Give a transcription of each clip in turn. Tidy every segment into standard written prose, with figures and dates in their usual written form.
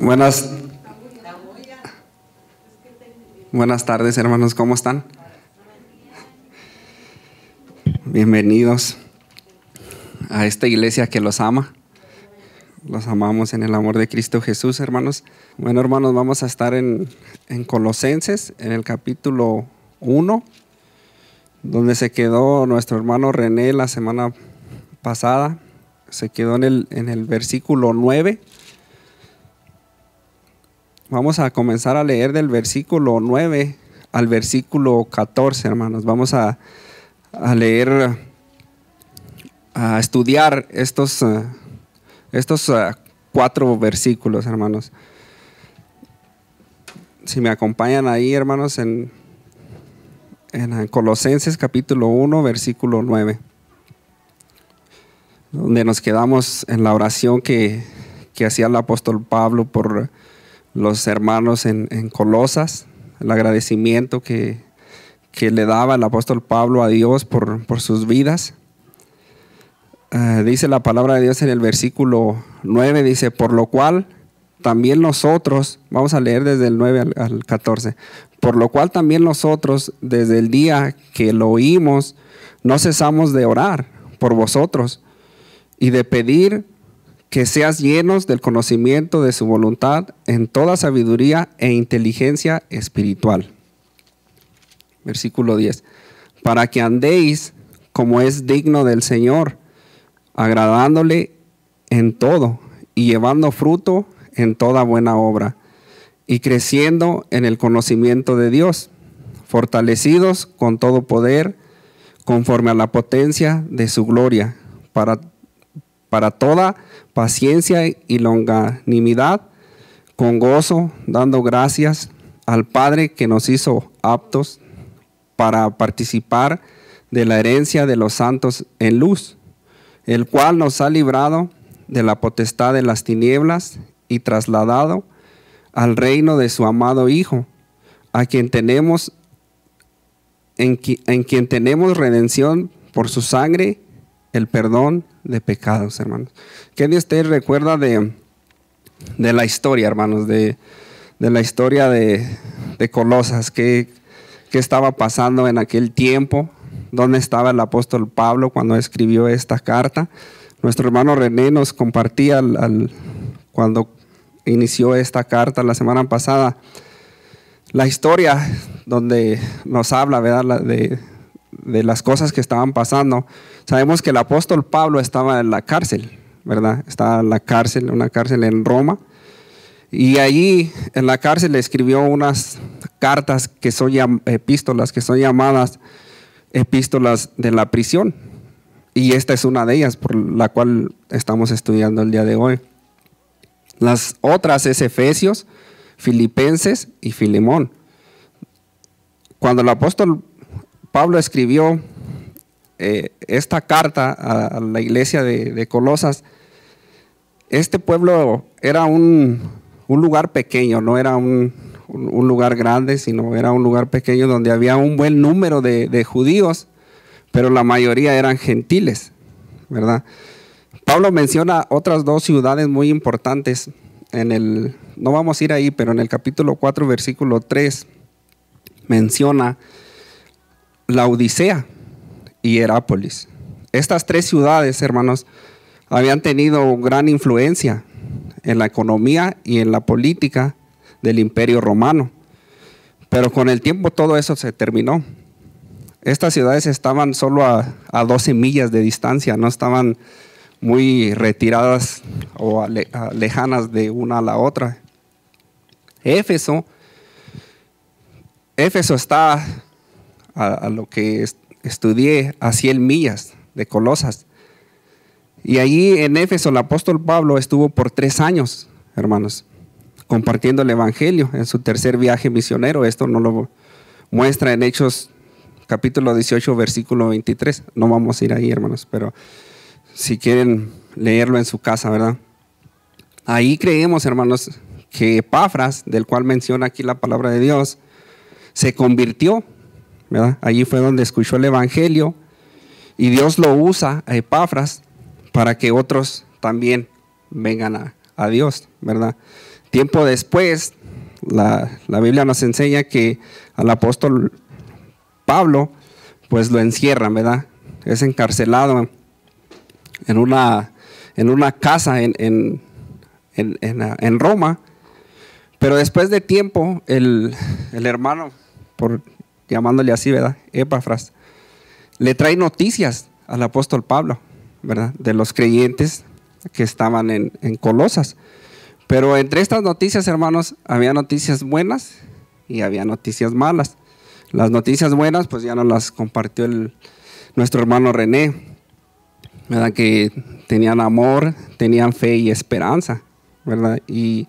Buenas, buenas tardes, hermanos, ¿cómo están? Bienvenidos a esta iglesia que los ama. Los amamos en el amor de Cristo Jesús, hermanos. Bueno, hermanos, vamos a estar en Colosenses, en el capítulo 1, donde se quedó nuestro hermano René la semana pasada. Se quedó en el versículo 9. Vamos a comenzar a leer del versículo 9 al versículo 14, hermanos. Vamos a leer, a estudiar estos 4 versículos, hermanos. Si me acompañan ahí, hermanos, en Colosenses capítulo 1, versículo 9, donde nos quedamos en la oración que hacía el apóstol Pablo por los hermanos en Colosas, el agradecimiento que le daba el apóstol Pablo a Dios por sus vidas. Dice la palabra de Dios en el versículo 9, dice: por lo cual también nosotros, vamos a leer desde el 9 al 14, por lo cual también nosotros, desde el día que lo oímos, no cesamos de orar por vosotros y de pedir que seas llenos del conocimiento de su voluntad en toda sabiduría e inteligencia espiritual. Versículo 10, para que andéis como es digno del Señor, agradándole en todo y llevando fruto en toda buena obra, y creciendo en el conocimiento de Dios, fortalecidos con todo poder, conforme a la potencia de su gloria, para toda paciencia y longanimidad, con gozo, dando gracias al Padre que nos hizo aptos para participar de la herencia de los santos en luz, el cual nos ha librado de la potestad de las tinieblas y trasladado al reino de su amado Hijo, a quien tenemos, en quien tenemos redención por su sangre, el perdón de pecados, hermanos. ¿Qué de usted recuerda de la historia, hermanos, de la historia de Colosas? ¿Qué estaba pasando en aquel tiempo? ¿Dónde estaba el apóstol Pablo cuando escribió esta carta? Nuestro hermano René nos compartía cuando inició esta carta la semana pasada la historia donde nos habla, ¿verdad?, de las cosas que estaban pasando. Sabemos que el apóstol Pablo estaba en la cárcel, ¿verdad? Estaba en la cárcel, una cárcel en Roma. Y allí en la cárcel le escribió unas cartas que son epístolas, que son llamadas epístolas de la prisión. Y esta es una de ellas por la cual estamos estudiando el día de hoy. Las otras es Efesios, Filipenses y Filemón. Cuando el apóstol Pablo escribió esta carta a la iglesia de Colosas, este pueblo era un lugar pequeño, no era un lugar grande, sino era un lugar pequeño donde había un buen número de judíos, pero la mayoría eran gentiles, ¿verdad? Pablo menciona otras 2 ciudades muy importantes no vamos a ir ahí, pero en el capítulo 4, versículo 3, menciona Laodicea y Herápolis. Estas 3 ciudades, hermanos, habían tenido gran influencia en la economía y en la política del Imperio Romano. Pero con el tiempo todo eso se terminó. Estas ciudades estaban solo a 12 millas de distancia, no estaban muy retiradas o lejanas de una a la otra. Éfeso está a lo que estudié a 100 millas de Colosas. Y allí en Éfeso el apóstol Pablo estuvo por 3 años, hermanos, compartiendo el evangelio en su tercer viaje misionero. Esto nos lo muestra en Hechos capítulo 18, versículo 23. No vamos a ir ahí, hermanos, pero si quieren leerlo en su casa, ¿verdad? Ahí creemos, hermanos, que Epafras, del cual menciona aquí la palabra de Dios, se convirtió, ¿verdad? Allí fue donde escuchó el evangelio y Dios lo usa a Epafras para que otros también vengan a Dios, ¿verdad? Tiempo después, la Biblia nos enseña que al apóstol Pablo, pues lo encierran, ¿verdad? Es encarcelado en una casa en Roma, pero después de tiempo, el hermano, por llamándole así, ¿verdad? Epafras, le trae noticias al apóstol Pablo, ¿verdad? De los creyentes que estaban en Colosas. Pero entre estas noticias, hermanos, había noticias buenas y había noticias malas. Las noticias buenas, pues ya nos las compartió nuestro hermano René, ¿verdad? Que tenían amor, tenían fe y esperanza, ¿verdad? Y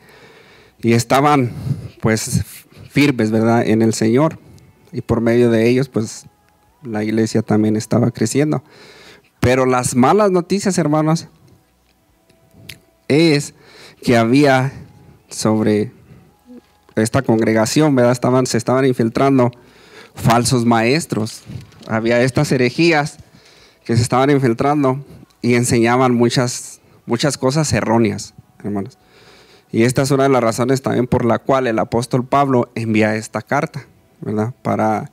estaban, pues, firmes, ¿verdad? En el Señor. Y por medio de ellos, pues, la iglesia también estaba creciendo. Pero las malas noticias, hermanos, es que había sobre esta congregación, ¿verdad? Se estaban infiltrando falsos maestros. Había estas herejías que se estaban infiltrando y enseñaban muchas cosas erróneas, hermanos. Y esta es una de las razones también por la cual el apóstol Pablo envía esta carta, ¿verdad? Para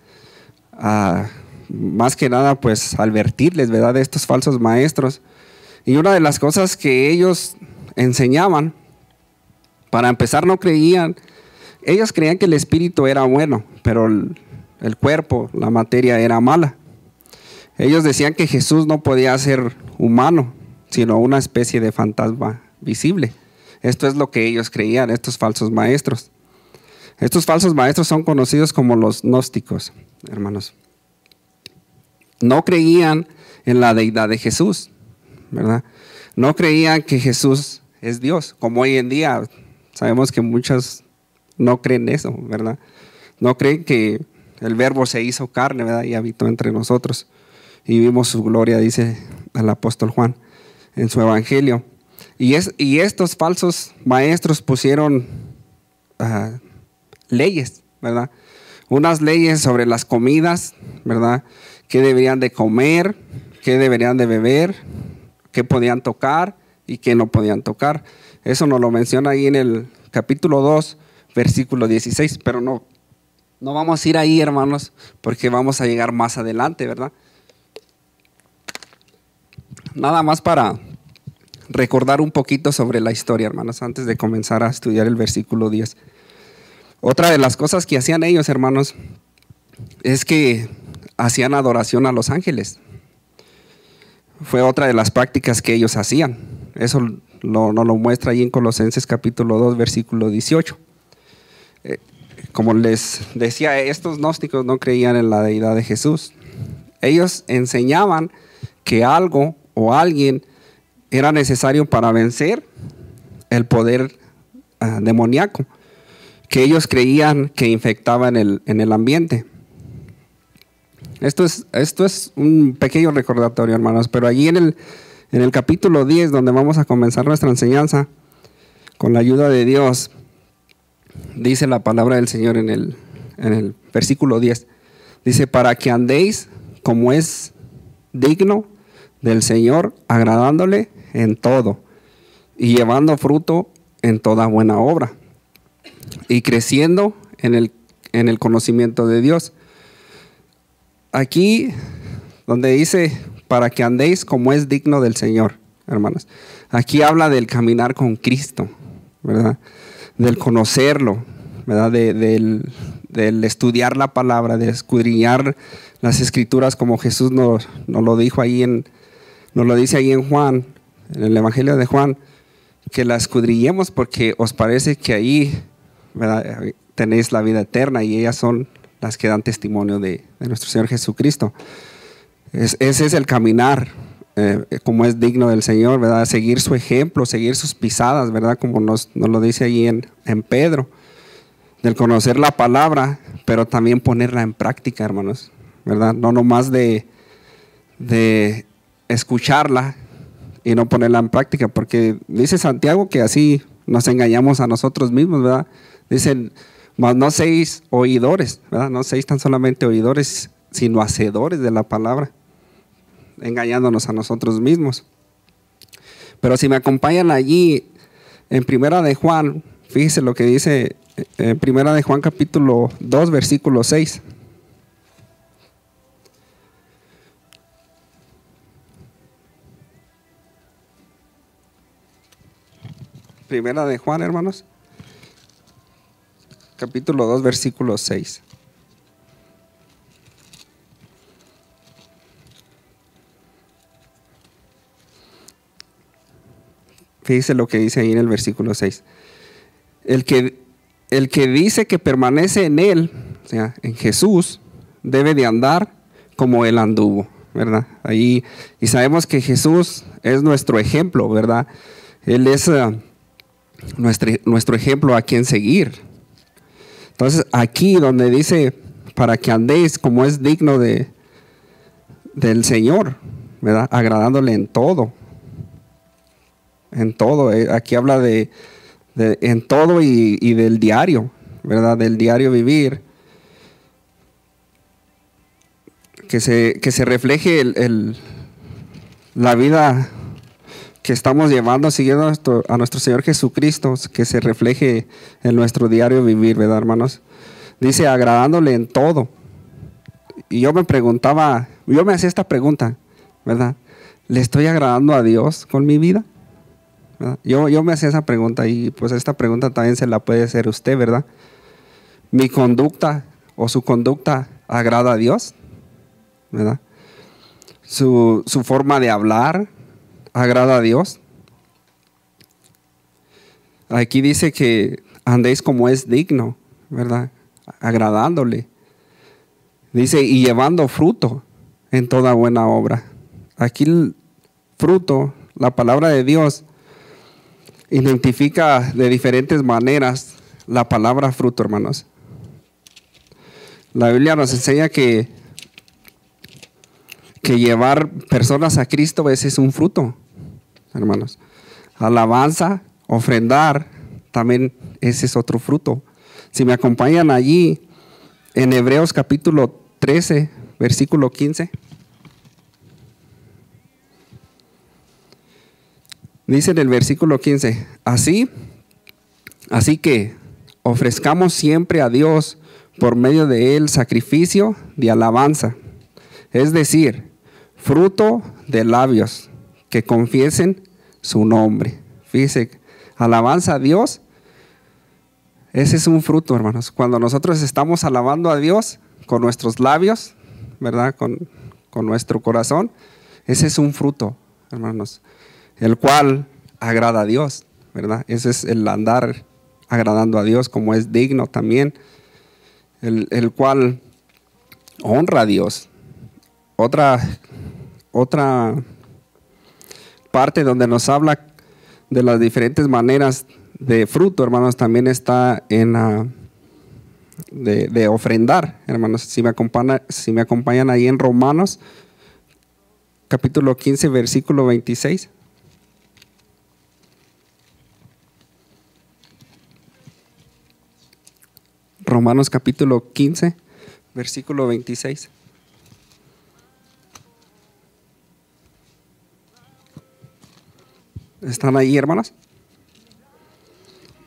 más que nada, pues, advertirles, ¿verdad? De estos falsos maestros. Y una de las cosas que ellos enseñaban, para empezar, ellos creían que el espíritu era bueno, pero el cuerpo, la materia era mala. Ellos decían que Jesús no podía ser humano, sino una especie de fantasma visible. Esto es lo que ellos creían, estos falsos maestros. Estos falsos maestros son conocidos como los gnósticos, hermanos. No creían en la deidad de Jesús, ¿verdad? No creían que Jesús es Dios, como hoy en día sabemos que muchos no creen eso, ¿verdad? No creen que el Verbo se hizo carne, ¿verdad? Y habitó entre nosotros. Y vimos su gloria, dice el apóstol Juan en su evangelio. Y estos falsos maestros pusieron leyes, ¿verdad? Unas leyes sobre las comidas, ¿verdad? Qué deberían de comer, qué deberían de beber, qué podían tocar y qué no podían tocar. Eso nos lo menciona ahí en el capítulo 2, versículo 16, pero no vamos a ir ahí, hermanos, porque vamos a llegar más adelante, ¿verdad? Nada más para recordar un poquito sobre la historia, hermanos, antes de comenzar a estudiar el versículo 10. Otra de las cosas que hacían ellos, hermanos, es que hacían adoración a los ángeles. Fue otra de las prácticas que ellos hacían. Eso nos lo muestra ahí en Colosenses capítulo 2, versículo 18. Como les decía, estos gnósticos no creían en la deidad de Jesús. Ellos enseñaban que algo o alguien era necesario para vencer el poder demoníaco, que ellos creían que infectaba en el ambiente. Esto es un pequeño recordatorio, hermanos, pero allí en el capítulo 10, donde vamos a comenzar nuestra enseñanza, con la ayuda de Dios, dice la palabra del Señor en el versículo 10, dice: para que andéis como es digno del Señor, agradándole en todo y llevando fruto en toda buena obra y creciendo en el conocimiento de Dios. Aquí donde dice para que andéis como es digno del Señor, hermanos, aquí habla del caminar con Cristo, ¿verdad? Del conocerlo, ¿verdad? Del estudiar la palabra, de escudriñar las escrituras, como Jesús nos lo dijo ahí nos lo dice ahí en Juan, en el evangelio de Juan, que la escudriñemos porque os parece que ahí, ¿verdad?, tenéis la vida eterna, y ellas son las que dan testimonio de nuestro Señor Jesucristo. Ese es el caminar como es digno del Señor, ¿verdad? Seguir su ejemplo, seguir sus pisadas, ¿verdad? Como nos lo dice ahí en Pedro, del conocer la palabra, pero también ponerla en práctica, hermanos, ¿verdad? No nomás de escucharla y no ponerla en práctica, porque dice Santiago que así nos engañamos a nosotros mismos, ¿verdad? Dicen: mas no seáis oidores, ¿verdad? No seáis tan solamente oidores, sino hacedores de la palabra, engañándonos a nosotros mismos. Pero si me acompañan allí En Primera de Juan, fíjese lo que dice en Primera de Juan capítulo 2, versículo 6. Primera de Juan, hermanos, capítulo 2, versículo 6. Fíjese lo que dice ahí en el versículo 6. El que dice que permanece en Él, o sea, en Jesús, debe de andar como Él anduvo, ¿verdad? Ahí, y sabemos que Jesús es nuestro ejemplo, ¿verdad? Él es nuestro ejemplo a quien seguir. Entonces, aquí donde dice, para que andéis como es digno del Señor, ¿verdad? Agradándole en todo. En todo, aquí habla de en todo y del diario, ¿verdad? Del diario vivir. Que se refleje la vida que estamos llevando, siguiendo a nuestro Señor Jesucristo, que se refleje en nuestro diario vivir, ¿verdad, hermanos? Dice, agradándole en todo. Y yo me hacía esta pregunta, ¿verdad? ¿Le estoy agradando a Dios con mi vida? Yo me hacía esa pregunta y pues esta pregunta también se la puede hacer usted, ¿verdad? ¿Mi conducta o su conducta agrada a Dios? ¿Verdad? ¿Su forma de hablar agrada a Dios? Aquí dice que andéis como es digno, ¿verdad? Agradándole. Dice, y llevando fruto en toda buena obra. Aquí el fruto, la palabra de Dios, identifica de diferentes maneras la palabra fruto, hermanos. La Biblia nos enseña que llevar personas a Cristo ese es un fruto, hermanos. Alabanza, ofrendar, también ese es otro fruto. Si me acompañan allí en Hebreos capítulo 13, versículo 15. Dice en el versículo 15, así que ofrezcamos siempre a Dios por medio de Él sacrificio de alabanza, es decir, fruto de labios que confiesen su nombre. Fíjese, alabanza a Dios, ese es un fruto, hermanos. Cuando nosotros estamos alabando a Dios con nuestros labios, ¿verdad? Con nuestro corazón, ese es un fruto, hermanos, el cual agrada a Dios, ¿verdad? Ese es el andar agradando a Dios como es digno también, el cual honra a Dios. Otra parte donde nos habla de las diferentes maneras de fruto, hermanos, también está en de ofrendar, hermanos. Si me acompañan ahí en Romanos capítulo 15, versículo 26. Romanos capítulo 15, versículo 26. ¿Están ahí, hermanos?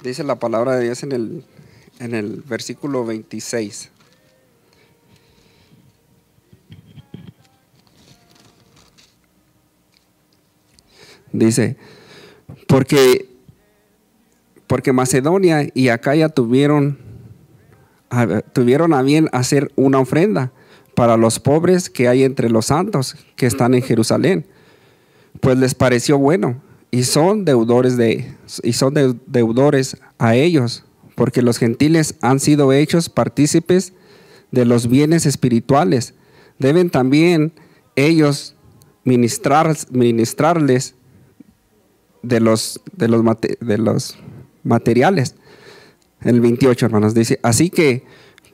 Dice la palabra de Dios en el versículo 26. Dice, porque Macedonia y Acaya tuvieron a bien hacer una ofrenda para los pobres que hay entre los santos que están en Jerusalén, pues les pareció bueno y son deudores a ellos, porque los gentiles han sido hechos partícipes de los bienes espirituales. Deben también ellos ministrarles de los materiales. El 28, hermanos, dice, así que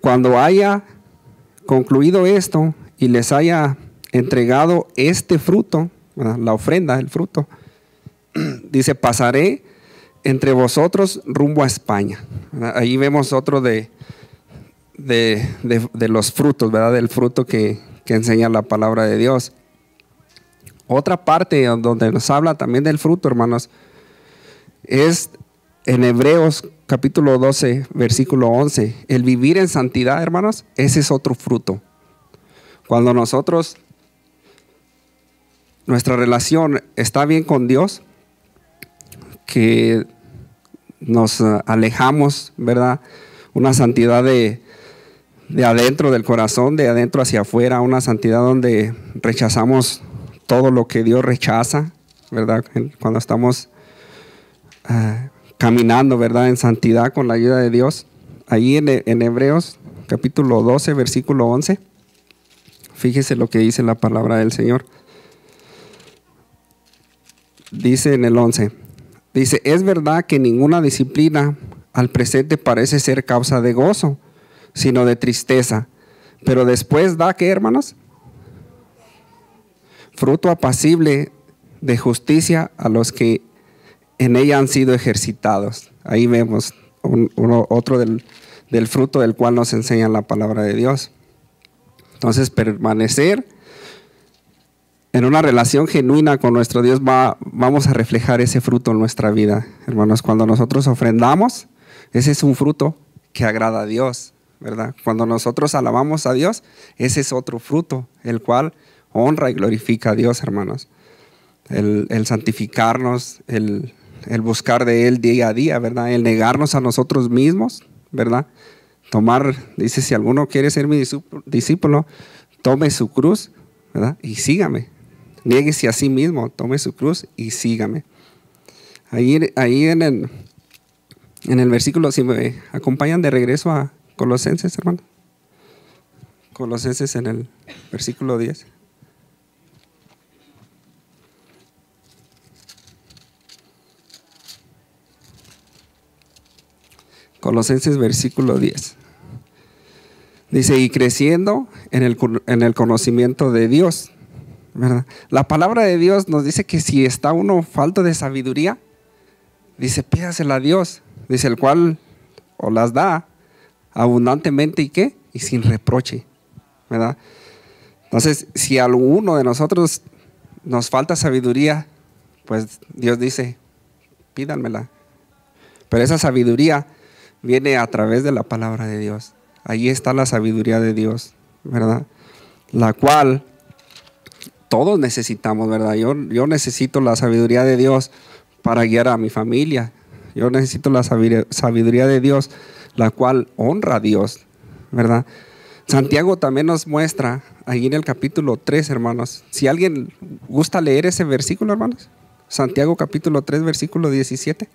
cuando haya concluido esto y les haya entregado este fruto, ¿verdad? La ofrenda, el fruto, dice, pasaré entre vosotros rumbo a España. ¿Verdad? Ahí vemos otro de los frutos, ¿verdad? Del fruto que enseña la palabra de Dios. Otra parte donde nos habla también del fruto, hermanos, es En Hebreos capítulo 12, versículo 11, el vivir en santidad, hermanos, ese es otro fruto. Cuando nuestra relación está bien con Dios, que nos alejamos, ¿verdad? Una santidad de adentro del corazón, de adentro hacia afuera, una santidad donde rechazamos todo lo que Dios rechaza, ¿verdad? Cuando estamos caminando, ¿verdad? En santidad con la ayuda de Dios. Ahí en Hebreos capítulo 12, versículo 11, fíjese lo que dice la palabra del Señor. Dice en el 11, dice, es verdad que ninguna disciplina al presente parece ser causa de gozo, sino de tristeza. Pero después da, ¿qué, hermanos? Fruto apacible de justicia a los que en ella han sido ejercitados. Ahí vemos otro del fruto del cual nos enseña la palabra de Dios. Entonces, permanecer en una relación genuina con nuestro Dios, vamos a reflejar ese fruto en nuestra vida, hermanos. Cuando nosotros ofrendamos, ese es un fruto que agrada a Dios, ¿verdad? Cuando nosotros alabamos a Dios, ese es otro fruto, el cual honra y glorifica a Dios, hermanos. El santificarnos, el buscar de Él día a día, ¿verdad? El negarnos a nosotros mismos, ¿verdad? Dice, si alguno quiere ser mi discípulo, tome su cruz, ¿verdad? Y sígame. Niéguese a sí mismo, tome su cruz y sígame. Ahí en el versículo, si me acompañan de regreso a Colosenses, hermano. Colosenses en el versículo 10. Colosenses versículo 10. Dice, y creciendo en el conocimiento de Dios, ¿verdad? La palabra de Dios nos dice que si está uno falto de sabiduría, dice, pídasela a Dios, dice, el cual os las da abundantemente y ¿qué? Y sin reproche, ¿verdad? Entonces, si a alguno de nosotros nos falta sabiduría, pues Dios dice, pídanmela. Pero esa sabiduría viene a través de la palabra de Dios. Ahí está la sabiduría de Dios, ¿verdad? La cual todos necesitamos, ¿verdad? Yo necesito la sabiduría de Dios para guiar a mi familia. Yo necesito la sabiduría de Dios, la cual honra a Dios, ¿verdad? Santiago también nos muestra ahí en el capítulo 3, hermanos. Si alguien gusta leer ese versículo, hermanos. Santiago capítulo 3, versículo 17.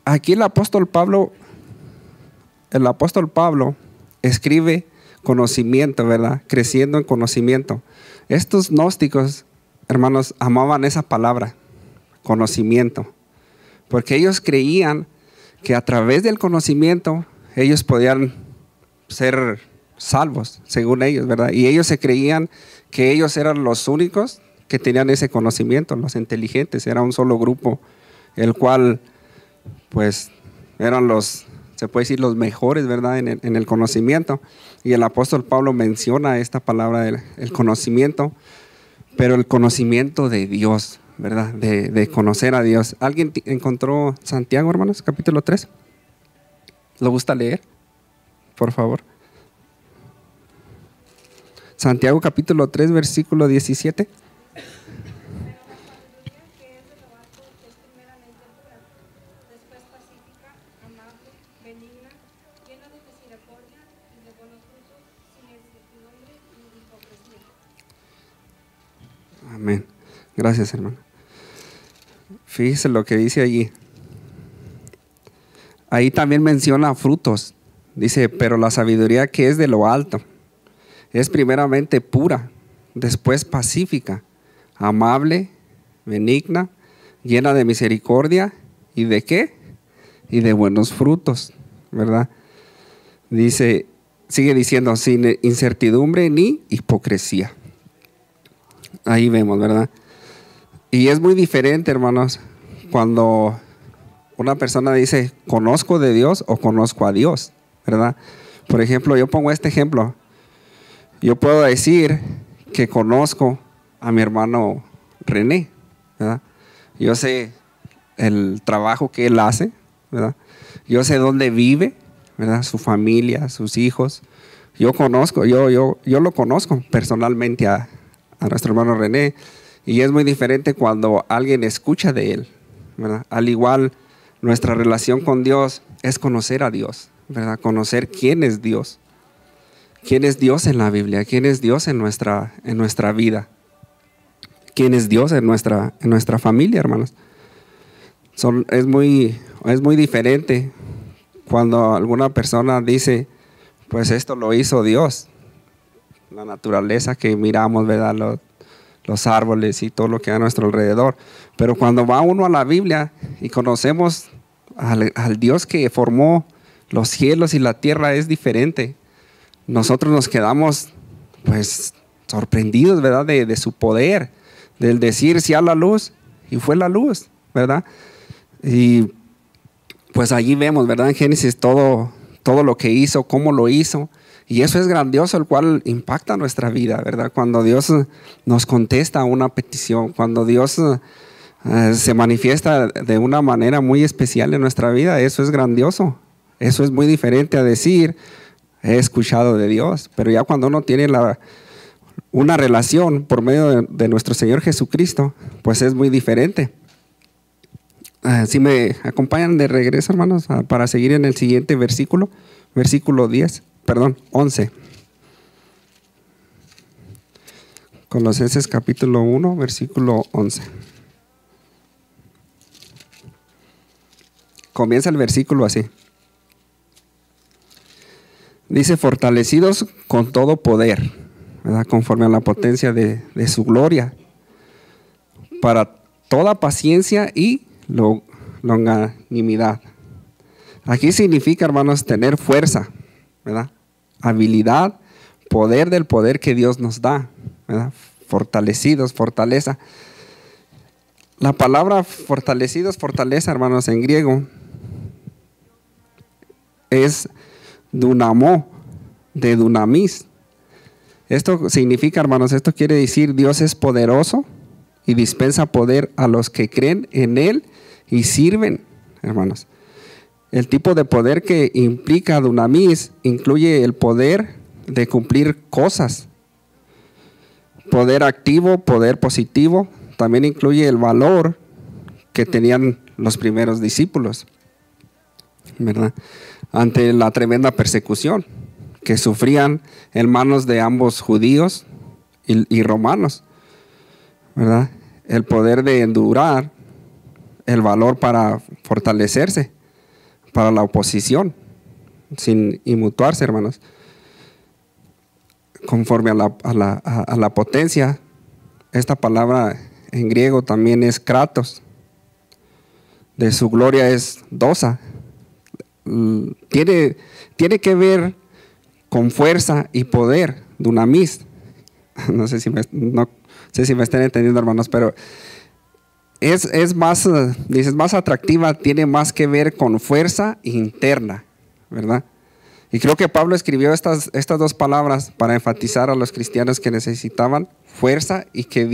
Aquí el apóstol Pablo escribe conocimiento, ¿verdad? Creciendo en conocimiento. Estos gnósticos, hermanos, amaban esa palabra, conocimiento, porque ellos creían que a través del conocimiento ellos podían ser salvos, según ellos, ¿verdad? Y ellos se creían que ellos eran los únicos que tenían ese conocimiento, los inteligentes. Era un solo grupo, el cual, pues, eran se puede decir, los mejores, ¿verdad? En el conocimiento. Y el apóstol Pablo menciona esta palabra, el conocimiento, pero el conocimiento de Dios, ¿verdad? De conocer a Dios. ¿Alguien encontró Santiago, hermanos, capítulo 3? ¿Lo gusta leer? Por favor. Santiago capítulo 3, versículo 17. Amén. Gracias, hermano. Fíjese lo que dice allí. Ahí también menciona frutos. Dice, pero la sabiduría que es de lo alto es primeramente pura, después pacífica, amable, benigna, llena de misericordia y ¿de qué? Y de buenos frutos, ¿verdad? Dice, sigue diciendo, sin incertidumbre ni hipocresía. Ahí vemos, ¿verdad? Y es muy diferente, hermanos, cuando una persona dice, conozco de Dios o conozco a Dios, ¿verdad? Por ejemplo, yo pongo este ejemplo. Yo puedo decir que conozco a mi hermano René, ¿verdad? Yo sé el trabajo que él hace, ¿verdad? Yo sé dónde vive, ¿verdad? Su familia, sus hijos. Yo lo conozco personalmente a nuestro hermano René, y es muy diferente cuando alguien escucha de él, ¿verdad? Al igual, nuestra relación con Dios es conocer a Dios, ¿verdad? Conocer quién es Dios. ¿Quién es Dios en la Biblia? ¿Quién es Dios en nuestra vida? ¿Quién es Dios en nuestra familia, hermanos? Es muy diferente cuando alguna persona dice, pues esto lo hizo Dios. La naturaleza que miramos, ¿verdad? Los árboles y todo lo que hay a nuestro alrededor. Pero cuando va uno a la Biblia y conocemos al Dios que formó los cielos y la tierra, es diferente. Nosotros nos quedamos pues sorprendidos, ¿verdad? De su poder, del decir sí a la luz, y fue la luz, ¿verdad? Y pues allí vemos, ¿verdad? En Génesis todo lo que hizo, cómo lo hizo, y eso es grandioso, el cual impacta nuestra vida, ¿verdad? Cuando Dios nos contesta a una petición, cuando Dios se manifiesta de una manera muy especial en nuestra vida, eso es grandioso. Eso es muy diferente a decir, he escuchado de Dios, pero ya cuando uno tiene una relación por medio de nuestro Señor Jesucristo, pues es muy diferente. Si me acompañan de regreso, hermanos, para seguir en el siguiente versículo 11. Colosenses capítulo 1, versículo 11. Comienza el versículo así. Dice, fortalecidos con todo poder, ¿verdad? Conforme a la potencia de su gloria, para toda paciencia y longanimidad. Aquí significa, hermanos, tener fuerza, ¿verdad? Habilidad, poder del poder que Dios nos da, ¿verdad? Fortalecidos, fortaleza. La palabra fortalecidos, fortaleza, hermanos, en griego es dunamó, de dunamis. Esto significa, hermanos, esto quiere decir Dios es poderoso y dispensa poder a los que creen en Él y sirven, hermanos. El tipo de poder que implica dunamis incluye el poder de cumplir cosas, poder activo, poder positivo. También incluye el valor que tenían los primeros discípulos, ¿verdad? Ante la tremenda persecución que sufrían en manos de ambos judíos y romanos, ¿verdad? El poder de endurar, el valor para fortalecerse para la oposición, sin inmutarse, hermanos. Conforme a la potencia, esta palabra en griego también es kratos. De su gloria es dosa. Tiene que ver con fuerza y poder, dunamis. No sé si me están entendiendo, hermanos, pero es más, dices, más atractiva, tiene más que ver con fuerza interna, ¿verdad? Y creo que Pablo escribió estas dos palabras para enfatizar a los cristianos que necesitaban fuerza y que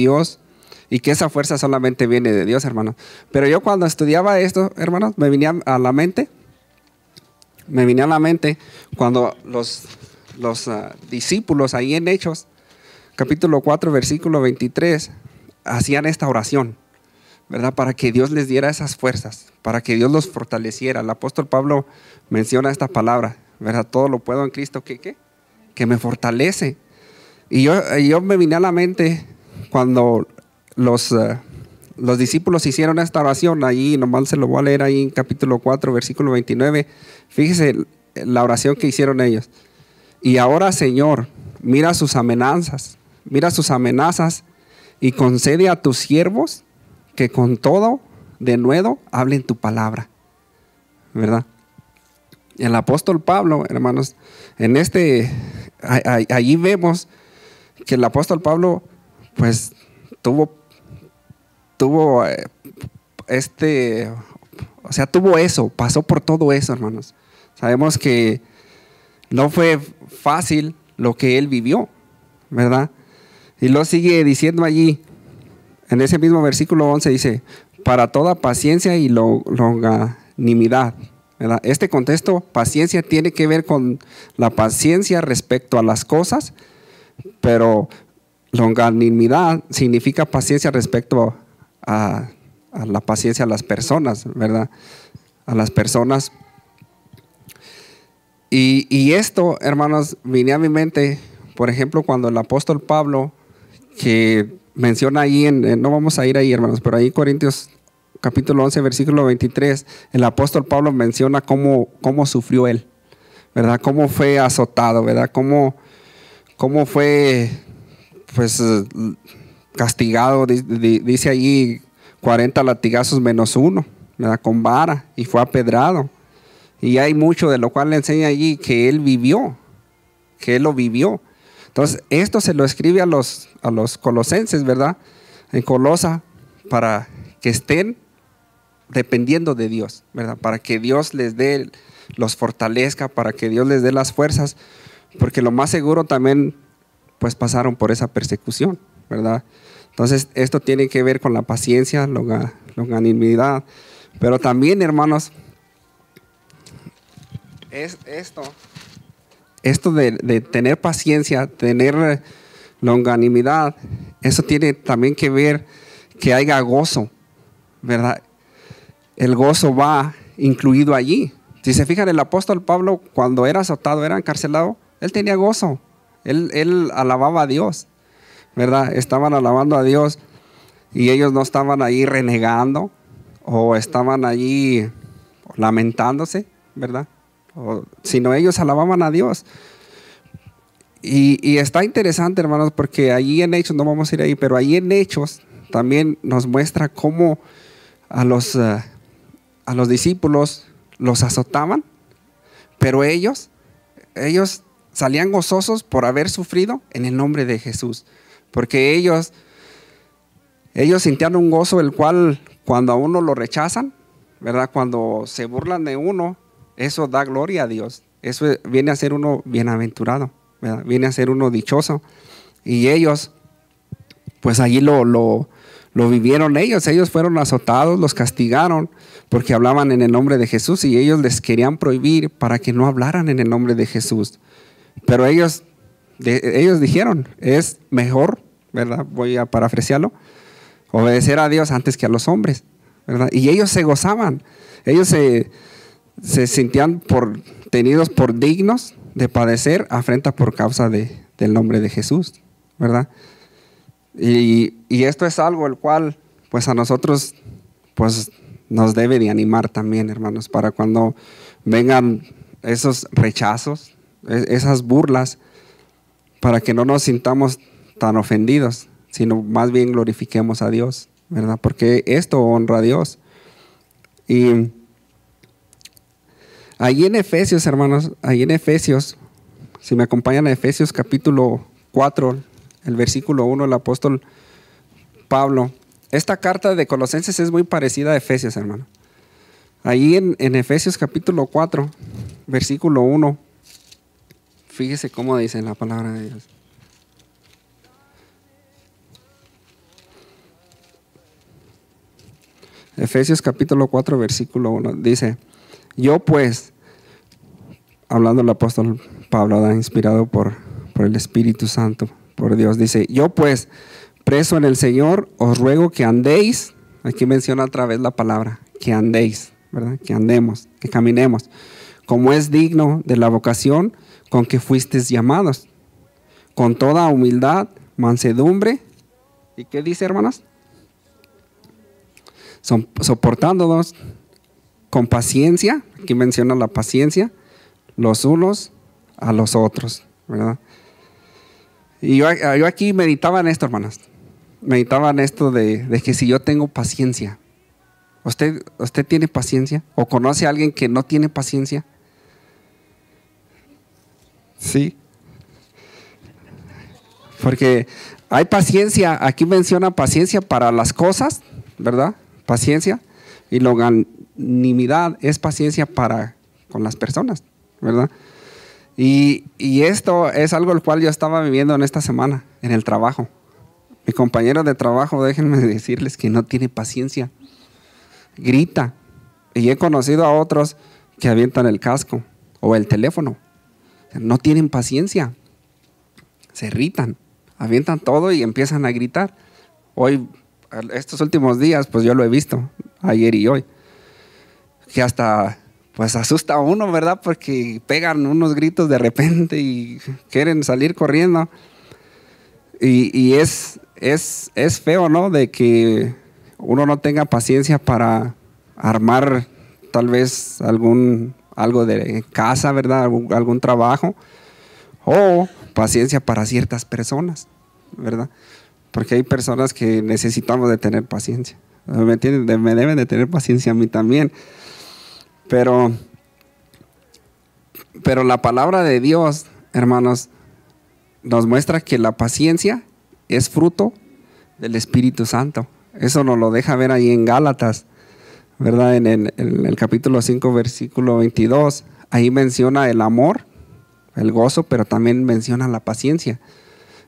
esa fuerza solamente viene de Dios, hermanos. Pero yo cuando estudiaba esto, hermanos, me venía a la mente cuando los discípulos ahí en Hechos, capítulo 4, versículo 23, hacían esta oración, ¿verdad? Para que Dios les diera esas fuerzas, para que Dios los fortaleciera. El apóstol Pablo menciona esta palabra, ¿verdad? Todo lo puedo en Cristo que me fortalece. Y yo me vine a la mente cuando los discípulos hicieron esta oración. Ahí nomás se lo voy a leer ahí en capítulo 4, versículo 29. Fíjese la oración que hicieron ellos. Y ahora, Señor, mira sus amenazas y concede a tus siervos que con todo denuedo hablen tu palabra, ¿verdad? El apóstol Pablo, hermanos, allí vemos que el apóstol Pablo pues tuvo eso, pasó por todo eso, hermanos. Sabemos que no fue fácil lo que él vivió, ¿verdad? Y lo sigue diciendo allí, en ese mismo versículo 11 dice, para toda paciencia y longanimidad, ¿verdad? Este contexto, paciencia, tiene que ver con la paciencia respecto a las cosas, pero longanimidad significa paciencia respecto a la paciencia a las personas, ¿verdad? A las personas. Y esto, hermanos, vine a mi mente, por ejemplo, cuando el apóstol Pablo, que menciona ahí, no vamos a ir ahí, hermanos, pero ahí Corintios capítulo 11, versículo 23, el apóstol Pablo menciona cómo sufrió él, ¿verdad? Cómo fue azotado, ¿verdad? Cómo fue, pues, castigado, dice allí 40 latigazos menos uno, ¿verdad? Con vara, y fue apedrado. Y hay mucho de lo cual le enseña allí que él vivió, que él lo vivió. Entonces, esto se lo escribe a los colosenses, ¿verdad? En Colosa, para que estén dependiendo de Dios, ¿verdad? Para que Dios los fortalezca, para que Dios les dé las fuerzas, porque lo más seguro también, pues, pasaron por esa persecución, ¿verdad? Entonces, esto tiene que ver con la paciencia, longanimidad, pero también, hermanos, es esto de tener paciencia, tener longanimidad, eso tiene también que ver que haya gozo, ¿verdad? El gozo va incluido allí. Si se fijan, el apóstol Pablo, cuando era azotado, era encarcelado, él tenía gozo, él alababa a Dios, ¿verdad? Estaban alabando a Dios y ellos no estaban ahí renegando o estaban allí lamentándose, ¿verdad? Sino ellos alababan a Dios. Y está interesante, hermanos, porque allí en Hechos, no vamos a ir ahí, pero allí en Hechos también nos muestra cómo a los discípulos los azotaban, pero ellos salían gozosos por haber sufrido en el nombre de Jesús, porque ellos sentían un gozo el cual, cuando a uno lo rechazan, ¿verdad? Cuando se burlan de uno, eso da gloria a Dios. Eso viene a ser uno bienaventurado, ¿verdad? Viene a ser uno dichoso. Y ellos, pues allí lo vivieron ellos. Ellos fueron azotados, los castigaron porque hablaban en el nombre de Jesús, y ellos les querían prohibir para que no hablaran en el nombre de Jesús. Pero ellos dijeron, es mejor, ¿verdad? Voy a parafrasearlo, obedecer a Dios antes que a los hombres, ¿verdad? Y ellos se gozaban. Ellos se sentían tenidos por dignos de padecer afrenta por causa del nombre de Jesús, ¿verdad? Y esto es algo el cual, pues, a nosotros, pues, nos debe de animar también, hermanos, para cuando vengan esos rechazos, esas burlas, para que no nos sintamos tan ofendidos, sino más bien glorifiquemos a Dios, ¿verdad? Porque esto honra a Dios. Y ahí en Efesios, hermanos, si me acompañan a Efesios capítulo 4, el versículo 1, el apóstol Pablo. Esta carta de Colosenses es muy parecida a Efesios, hermano. Ahí en Efesios capítulo 4, versículo 1, fíjese cómo dice la palabra de Dios. Efesios capítulo 4, versículo 1, dice: yo pues, hablando el apóstol Pablo, inspirado por el Espíritu Santo, por Dios, dice: yo pues, preso en el Señor, os ruego que andéis, aquí menciona otra vez la palabra, que andéis, ¿verdad? Que andemos, que caminemos, como es digno de la vocación con que fuisteis llamados, con toda humildad, mansedumbre, ¿y qué dice, hermanos? Soportándonos con paciencia, aquí menciona la paciencia, los unos a los otros, ¿verdad? Y yo aquí meditaba en esto, hermanos. Meditaba en esto de que si yo tengo paciencia, ¿usted tiene paciencia? ¿O conoce a alguien que no tiene paciencia? Sí. Porque hay paciencia, aquí menciona paciencia para las cosas, ¿verdad? Paciencia. Y longanimidad es paciencia con las personas, ¿verdad? Y esto es algo el cual yo estaba viviendo en esta semana, en el trabajo. Mi compañero de trabajo, déjenme decirles que no tiene paciencia, grita. Y he conocido a otros que avientan el casco o el teléfono. No tienen paciencia. Se irritan, avientan todo y empiezan a gritar. Hoy, estos últimos días, pues yo lo he visto, ayer y hoy, que hasta pues asusta a uno, ¿verdad? Porque pegan unos gritos de repente y quieren salir corriendo. Y es feo, ¿no? De que uno no tenga paciencia para armar tal vez algo de casa, ¿verdad? Algún trabajo, o paciencia para ciertas personas, ¿verdad? Porque hay personas que necesitamos de tener paciencia. ¿Me entienden? Me deben de tener paciencia a mí también. Pero la palabra de Dios, hermanos, nos muestra que la paciencia es fruto del Espíritu Santo. Eso nos lo deja ver ahí en Gálatas, ¿verdad? En el capítulo 5, versículo 22. Ahí menciona el amor, el gozo, pero también menciona la paciencia.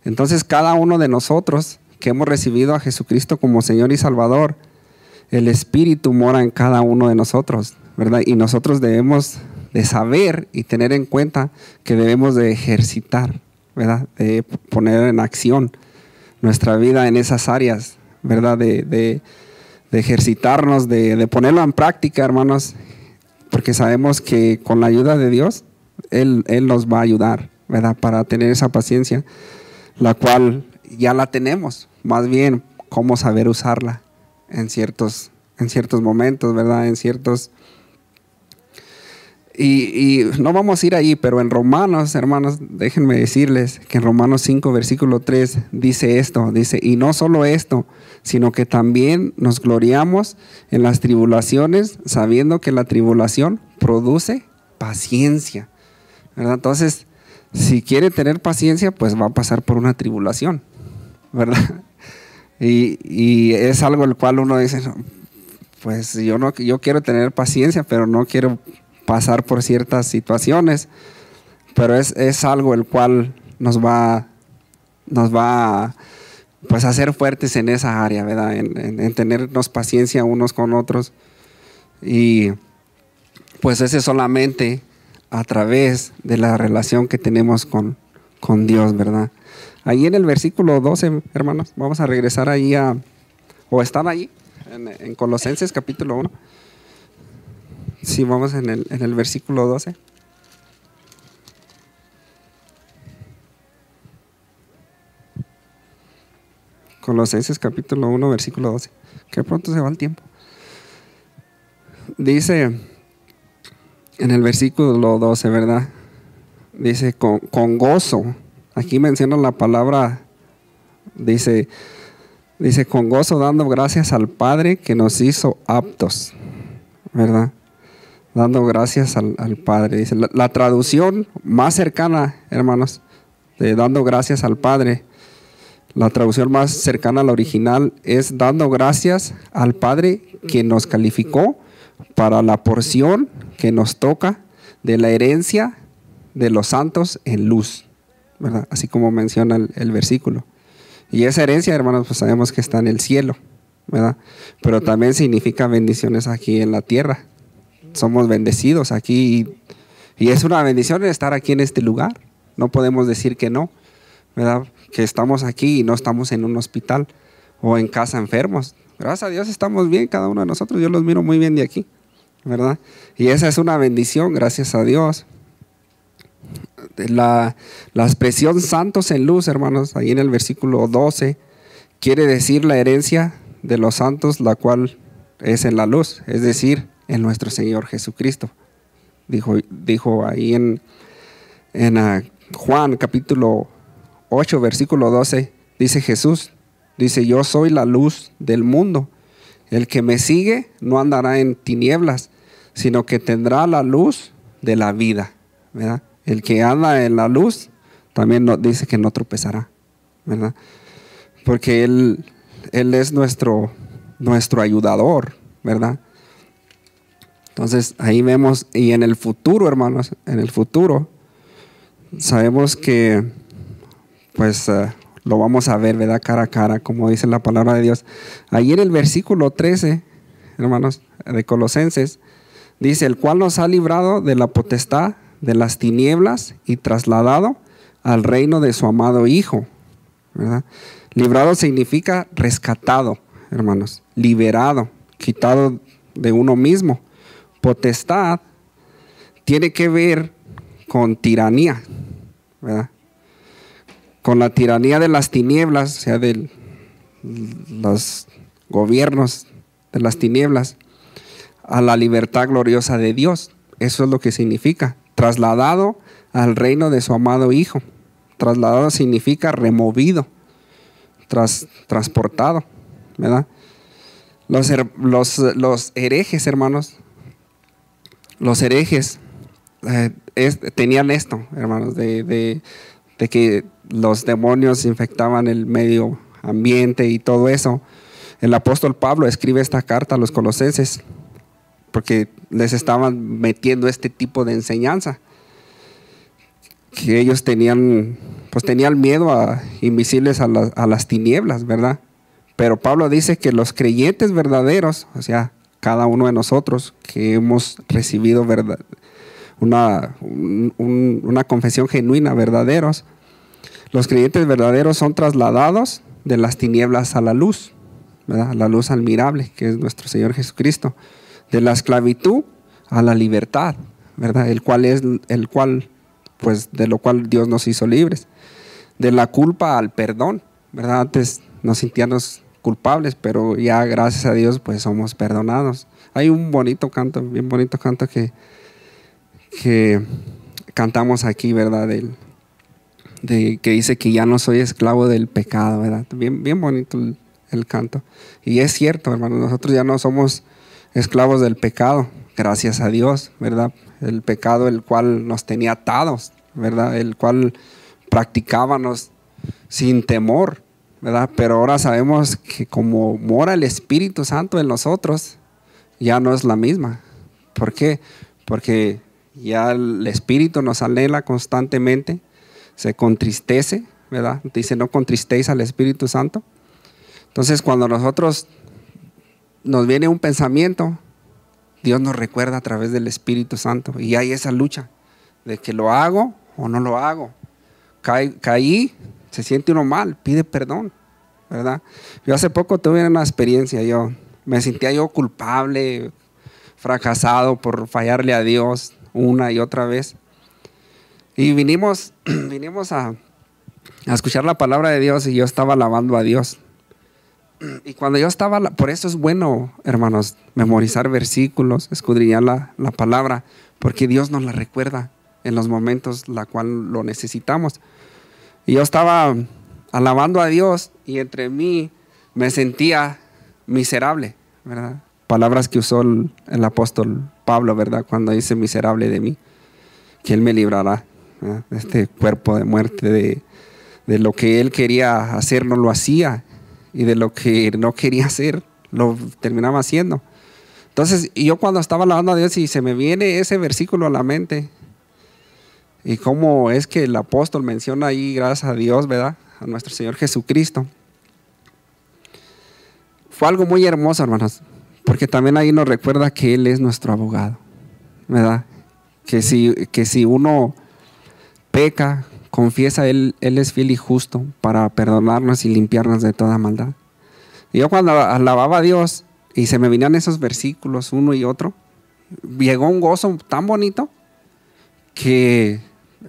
Entonces, cada uno de nosotros que hemos recibido a Jesucristo como Señor y Salvador, el Espíritu mora en cada uno de nosotros, ¿verdad? Y nosotros debemos de saber y tener en cuenta que debemos de ejercitar, ¿verdad? De poner en acción nuestra vida en esas áreas, ¿verdad? De ejercitarnos, de ponerlo en práctica, hermanos, porque sabemos que con la ayuda de Dios, Él nos va a ayudar, ¿verdad? Para tener esa paciencia, la cual ya la tenemos, más bien cómo saber usarla en ciertos momentos, ¿verdad? En ciertos... Y no vamos a ir ahí, pero en Romanos, hermanos, déjenme decirles que en Romanos 5, versículo 3 dice esto, dice, y no solo esto, sino que también nos gloriamos en las tribulaciones, sabiendo que la tribulación produce paciencia, ¿verdad? Entonces, si quiere tener paciencia, pues va a pasar por una tribulación, ¿verdad? Y es algo el cual uno dice, no, pues yo quiero tener paciencia, pero no quiero pasar por ciertas situaciones, pero es algo el cual nos va a pues hacer fuertes en esa área, ¿verdad? En tenernos paciencia unos con otros, y pues ese solamente a través de la relación que tenemos con Dios, ¿verdad? Ahí en el versículo 12, hermanos, vamos a regresar ahí o están ahí en Colosenses capítulo 1. Sí, vamos en el versículo 12. Colosenses capítulo 1, versículo 12. Qué pronto se va el tiempo. Dice en el versículo 12, ¿verdad? Dice con gozo. Aquí menciona la palabra, dice con gozo dando gracias al Padre que nos hizo aptos, ¿verdad? Dando gracias al Padre. Dice, la traducción más cercana, hermanos, de dando gracias al Padre, la traducción más cercana al original es dando gracias al Padre que nos calificó para la porción que nos toca de la herencia de los santos en luz, ¿verdad? Así como menciona el versículo. Y esa herencia, hermanos, pues sabemos que está en el cielo, ¿verdad? Pero también significa bendiciones aquí en la tierra. Somos bendecidos aquí y es una bendición estar aquí en este lugar. No podemos decir que no, ¿verdad? Que estamos aquí y no estamos en un hospital o en casa enfermos. Gracias a Dios estamos bien cada uno de nosotros. Yo los miro muy bien de aquí, ¿verdad? Y esa es una bendición, gracias a Dios. La expresión santos en luz, hermanos, ahí en el versículo 12, quiere decir la herencia de los santos, la cual es en la luz, es decir, en nuestro Señor Jesucristo. Dijo ahí en Juan capítulo 8, versículo 12, dice Jesús, dice, yo soy la luz del mundo. El que me sigue no andará en tinieblas, sino que tendrá la luz de la vida, ¿verdad? El que anda en la luz también dice que no tropezará, ¿verdad? Porque Él es nuestro ayudador, ¿verdad? Entonces ahí vemos, y en el futuro, hermanos, en el futuro, sabemos que pues lo vamos a ver, ¿verdad? Cara a cara, como dice la palabra de Dios. Ahí en el versículo 13, hermanos, de Colosenses, dice, el cual nos ha librado de la potestad de las tinieblas y trasladado al reino de su amado Hijo, ¿verdad? Librado significa rescatado, hermanos, liberado, quitado de uno mismo. Potestad tiene que ver con tiranía, ¿verdad? Con la tiranía de las tinieblas, o sea, de los gobiernos de las tinieblas, a la libertad gloriosa de Dios. Eso es lo que significa. Trasladado al reino de su amado Hijo. Trasladado significa removido, transportado, ¿verdad? Los herejes, hermanos, los herejes tenían esto, hermanos, de que los demonios infectaban el medio ambiente y todo eso. El apóstol Pablo escribe esta carta a los colosenses porque les estaban metiendo este tipo de enseñanza, que ellos tenían miedo invisibles a las tinieblas, ¿verdad? Pero Pablo dice que los creyentes verdaderos, o sea, cada uno de nosotros que hemos recibido una confesión genuina, verdaderos, los creyentes verdaderos son trasladados de las tinieblas a la luz, ¿verdad? La luz admirable, que es nuestro Señor Jesucristo, de la esclavitud a la libertad, ¿verdad? Pues de lo cual Dios nos hizo libres, de la culpa al perdón, ¿verdad? Antes nos sentíamos culpables, pero ya gracias a Dios pues somos perdonados. Hay un bonito canto, bien bonito canto que cantamos aquí, ¿verdad? Que dice que ya no soy esclavo del pecado, ¿verdad? Bien bonito el canto. Y es cierto, hermano, nosotros ya no somos esclavos del pecado, gracias a Dios, ¿verdad? El pecado el cual nos tenía atados, ¿verdad? El cual practicábamos sin temor, ¿verdad? Pero ahora sabemos que como mora el Espíritu Santo en nosotros, ya no es la misma. ¿Por qué? Porque ya el Espíritu nos anhela constantemente, se contristece, ¿verdad? Dice, no contristéis al Espíritu Santo. Entonces, cuando nosotros nos viene un pensamiento, Dios nos recuerda a través del Espíritu Santo. Y hay esa lucha de que lo hago o no lo hago. Caí, se siente uno mal, pide perdón, ¿verdad? Yo hace poco tuve una experiencia, me sentía yo culpable, fracasado por fallarle a Dios una y otra vez. Y vinimos a escuchar la palabra de Dios y yo estaba alabando a Dios. Y cuando yo estaba, por eso es bueno, hermanos, memorizar versículos, escudriñar la palabra, porque Dios nos la recuerda en los momentos la cual lo necesitamos. Y yo estaba alabando a Dios y entre mí me sentía miserable, ¿verdad? Palabras que usó el apóstol Pablo, ¿verdad? Cuando dice miserable de mí, que Él me librará, ¿verdad? De este cuerpo de muerte, de lo que Él quería hacer no lo hacía, y de lo que no quería hacer lo terminaba haciendo. Entonces yo cuando estaba alabando a Dios y se me viene ese versículo a la mente, y cómo es que el apóstol menciona ahí, gracias a Dios, ¿verdad? A nuestro Señor Jesucristo. Fue algo muy hermoso, hermanos, porque también ahí nos recuerda que Él es nuestro abogado, ¿verdad? Que si uno peca, confiesa, Él es fiel y justo para perdonarnos y limpiarnos de toda maldad. Y yo cuando alababa a Dios y se me venían esos versículos uno y otro, llegó un gozo tan bonito que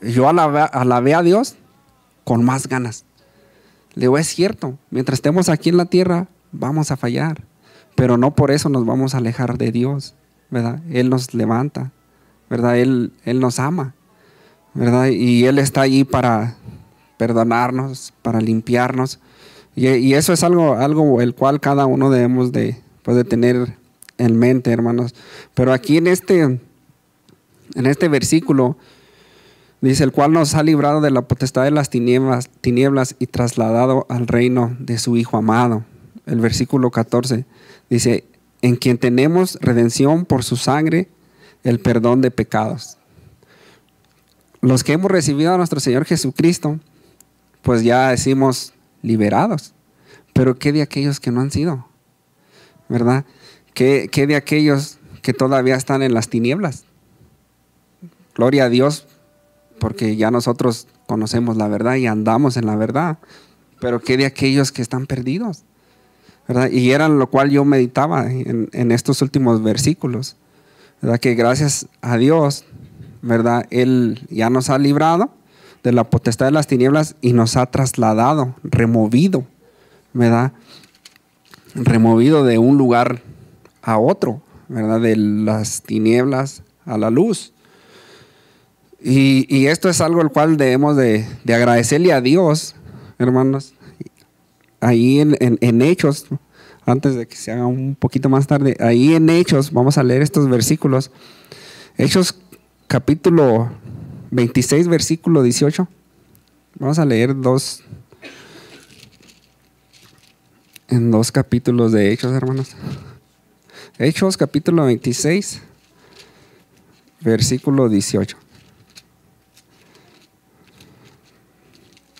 yo alabé a Dios con más ganas. Le digo, es cierto, mientras estemos aquí en la tierra vamos a fallar, pero no por eso nos vamos a alejar de Dios, ¿verdad? Él nos levanta, ¿verdad? Él nos ama, ¿verdad? Y Él está allí para perdonarnos, para limpiarnos. Y eso es algo el cual cada uno debemos de tener en mente, hermanos. Pero aquí en este versículo dice, el cual nos ha librado de la potestad de las tinieblas y trasladado al reino de su Hijo amado. El versículo 14 dice, en quien tenemos redención por su sangre, el perdón de pecados. Los que hemos recibido a nuestro Señor Jesucristo, pues ya decimos liberados. Pero ¿qué de aquellos que no han sido? ¿Verdad? ¿Qué de aquellos que todavía están en las tinieblas? Gloria a Dios, porque ya nosotros conocemos la verdad y andamos en la verdad. Pero ¿qué de aquellos que están perdidos? ¿Verdad? Y era lo cual yo meditaba en estos últimos versículos, ¿verdad? Que gracias a Dios, ¿verdad? Él ya nos ha librado de la potestad de las tinieblas y nos ha trasladado, removido, ¿verdad? Removido de un lugar a otro, ¿verdad? De las tinieblas a la luz. Y esto es algo al cual debemos de agradecerle a Dios, hermanos. Ahí en Hechos, antes de que se haga un poquito más tarde, ahí en Hechos, vamos a leer estos versículos. Hechos capítulo 26, versículo 18. Vamos a leer en dos capítulos de Hechos, hermanos. Hechos capítulo 26, versículo 18.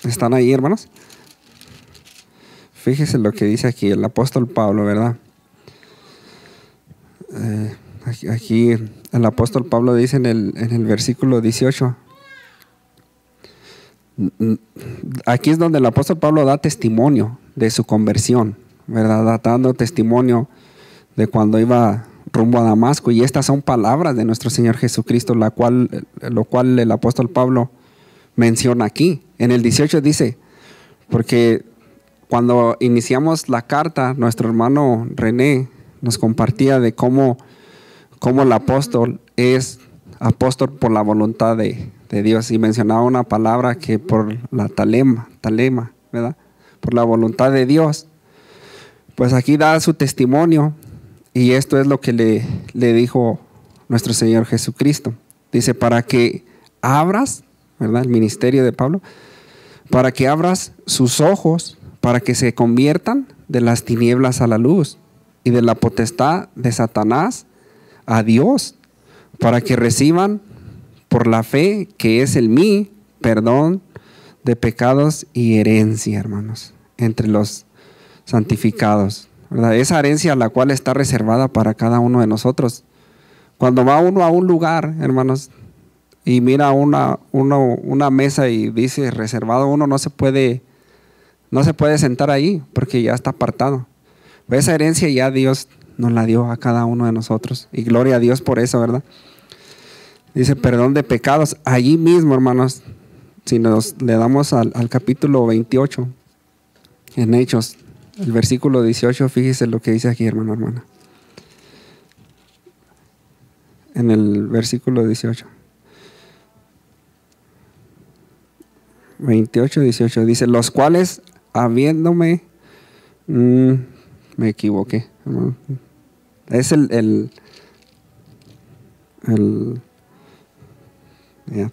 ¿Están ahí, hermanos? Fíjese lo que dice aquí el apóstol Pablo, ¿verdad? Aquí el apóstol Pablo dice en el versículo 18. Aquí es donde el apóstol Pablo da testimonio de su conversión, ¿verdad? Dando testimonio de cuando iba rumbo a Damasco. Y estas son palabras de nuestro Señor Jesucristo, lo cual el apóstol Pablo menciona aquí. En el 18 dice, porque cuando iniciamos la carta, nuestro hermano René nos compartía de cómo el apóstol es apóstol por la voluntad de Dios, y mencionaba una palabra que por la talema, ¿verdad? Por la voluntad de Dios. Pues aquí da su testimonio, y esto es lo que le dijo nuestro Señor Jesucristo. Dice, para que abras, ¿verdad? El ministerio de Pablo, para que abras sus ojos, para que se conviertan de las tinieblas a la luz y de la potestad de Satanás a Dios, para que reciban por la fe que es en mí perdón de pecados y herencia, hermanos, entre los santificados, ¿verdad? Esa herencia la cual está reservada para cada uno de nosotros. Cuando va uno a un lugar, hermanos, y mira una mesa y dice reservado, uno no se puede sentar ahí porque ya está apartado. Esa herencia ya Dios nos la dio a cada uno de nosotros, y gloria a Dios por eso, ¿verdad? Dice perdón de pecados. Allí mismo, hermanos, si le damos al capítulo 28 en Hechos, el versículo 18, fíjese lo que dice aquí, hermana. En el versículo 18. 28, 18, dice, los cuales habiéndome, me equivoqué, es yeah.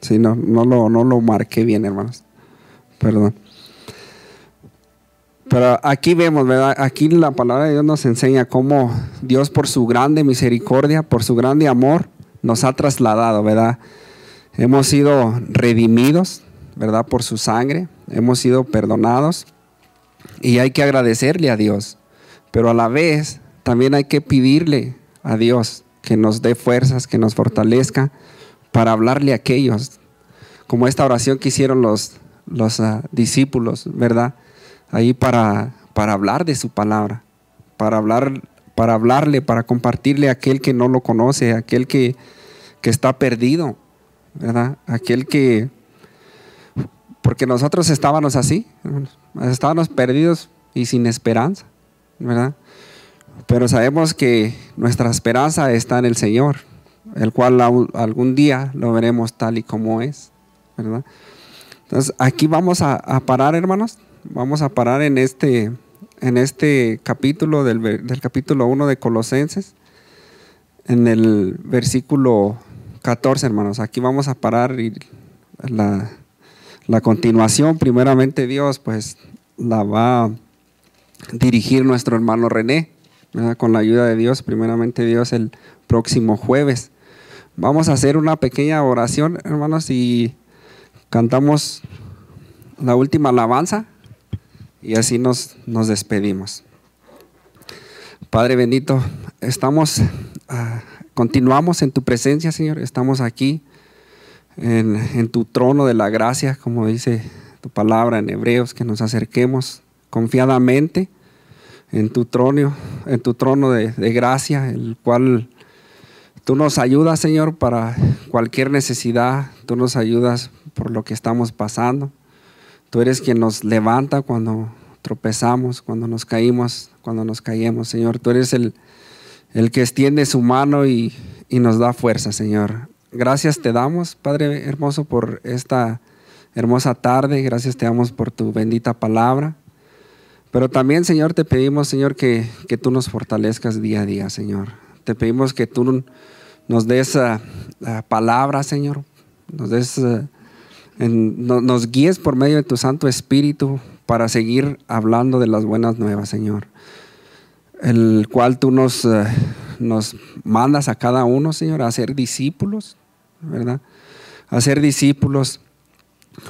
Sí, no lo marqué bien, hermanos, perdón. Pero aquí vemos, ¿verdad? Aquí la palabra de Dios nos enseña cómo Dios, por su grande misericordia, por su grande amor, nos ha trasladado, ¿verdad? Hemos sido redimidos, ¿verdad? Por su sangre, hemos sido perdonados, y hay que agradecerle a Dios, pero a la vez también hay que pedirle a Dios que nos dé fuerzas, que nos fortalezca para hablarle a aquellos, como esta oración que hicieron los discípulos, ¿verdad? Ahí para hablar de su palabra, para hablarle, para compartirle a aquel que no lo conoce, a aquel que está perdido, ¿verdad? Aquel que, porque nosotros estábamos así, estábamos perdidos y sin esperanza, ¿verdad? Pero sabemos que nuestra esperanza está en el Señor, el cual algún día lo veremos tal y como es, ¿verdad? Entonces aquí vamos a parar, hermanos. Vamos a parar en este capítulo del capítulo 1 de Colosenses, en el versículo 14, hermanos. Aquí vamos a parar, y la continuación, primeramente Dios, pues la va a dirigir nuestro hermano René, ¿verdad? Con la ayuda de Dios, primeramente Dios, el próximo jueves. Vamos a hacer una pequeña oración, hermanos, y cantamos la última alabanza, y así nos despedimos. Padre bendito, continuamos en tu presencia, Señor. Estamos aquí en tu trono de la gracia, como dice tu palabra en Hebreos, que nos acerquemos confiadamente en tu trono de gracia, el cual tú nos ayudas, Señor, para cualquier necesidad. Tú nos ayudas por lo que estamos pasando. Tú eres quien nos levanta cuando tropezamos, cuando nos caímos, Señor. Tú eres el que extiende su mano y nos da fuerza, Señor. Gracias te damos, Padre hermoso, por esta hermosa tarde. Gracias te damos por tu bendita palabra. Pero también, Señor, te pedimos, Señor, que tú nos fortalezcas día a día, Señor. Te pedimos que tú nos des palabra, Señor. Nos guíes por medio de tu Santo Espíritu para seguir hablando de las buenas nuevas, Señor. El cual tú nos mandas a cada uno, Señor, a ser discípulos, ¿verdad? A ser discípulos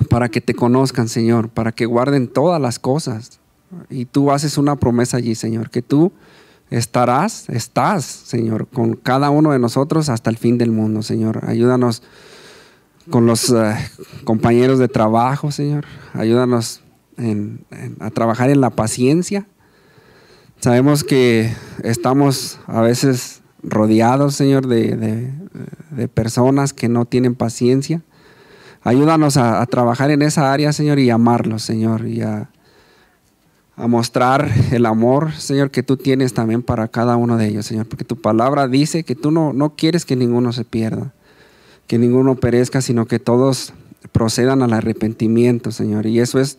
para que te conozcan, Señor, para que guarden todas las cosas. Y tú haces una promesa allí, Señor, que tú estás, Señor, con cada uno de nosotros hasta el fin del mundo, Señor. Ayúdanos con los compañeros de trabajo, Señor. Ayúdanos a trabajar en la paciencia. Sabemos que estamos a veces rodeados, Señor, de personas que no tienen paciencia. Ayúdanos a trabajar en esa área, Señor, y amarlos, Señor, y a mostrar el amor, Señor, que tú tienes también para cada uno de ellos, Señor, porque tu palabra dice que tú no quieres que ninguno se pierda, que ninguno perezca, sino que todos procedan al arrepentimiento, Señor. Y eso es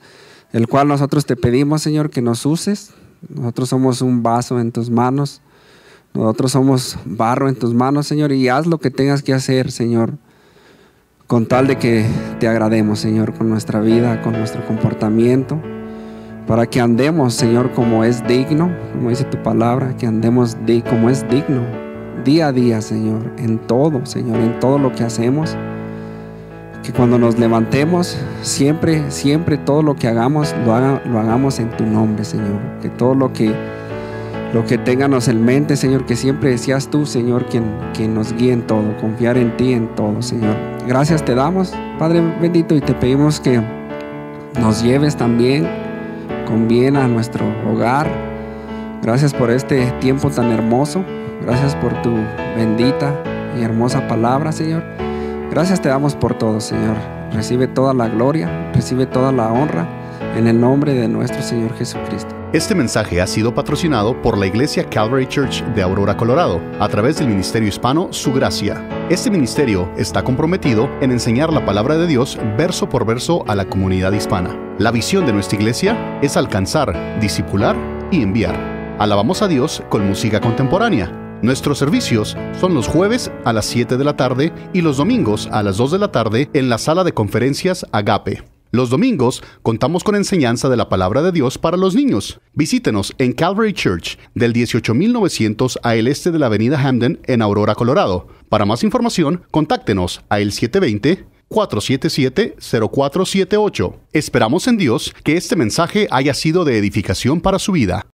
el cual nosotros te pedimos, Señor, que nos uses. Nosotros somos un vaso en tus manos, nosotros somos barro en tus manos, Señor, y haz lo que tengas que hacer, Señor, con tal de que te agrademos, Señor, con nuestra vida, con nuestro comportamiento, para que andemos, Señor, como es digno, como dice tu palabra, que andemos como es digno, día a día, Señor, en todo lo que hacemos, que cuando nos levantemos, siempre todo lo que hagamos, lo hagamos en tu nombre, Señor, que todo lo que ténganos en mente, Señor, que siempre seas tú, Señor, quien nos guíe en todo, confiar en ti en todo, Señor. Gracias te damos, Padre bendito, y te pedimos que nos lleves también con bien a nuestro hogar. Gracias por este tiempo tan hermoso. Gracias por tu bendita y hermosa palabra, Señor. Gracias te damos por todo, Señor. Recibe toda la gloria, recibe toda la honra en el nombre de nuestro Señor Jesucristo. Este mensaje ha sido patrocinado por la Iglesia Calvary Church de Aurora, Colorado, a través del Ministerio Hispano Su Gracia. Este ministerio está comprometido en enseñar la palabra de Dios verso por verso a la comunidad hispana. La visión de nuestra iglesia es alcanzar, discipular y enviar. Alabamos a Dios con música contemporánea. Nuestros servicios son los jueves a las 7 de la tarde y los domingos a las 2 de la tarde en la sala de conferencias Agape. Los domingos contamos con enseñanza de la palabra de Dios para los niños. Visítenos en Calvary Church del 18900 al este de la avenida Hamden en Aurora, Colorado. Para más información, contáctenos a el 720-477-0478. Esperamos en Dios que este mensaje haya sido de edificación para su vida.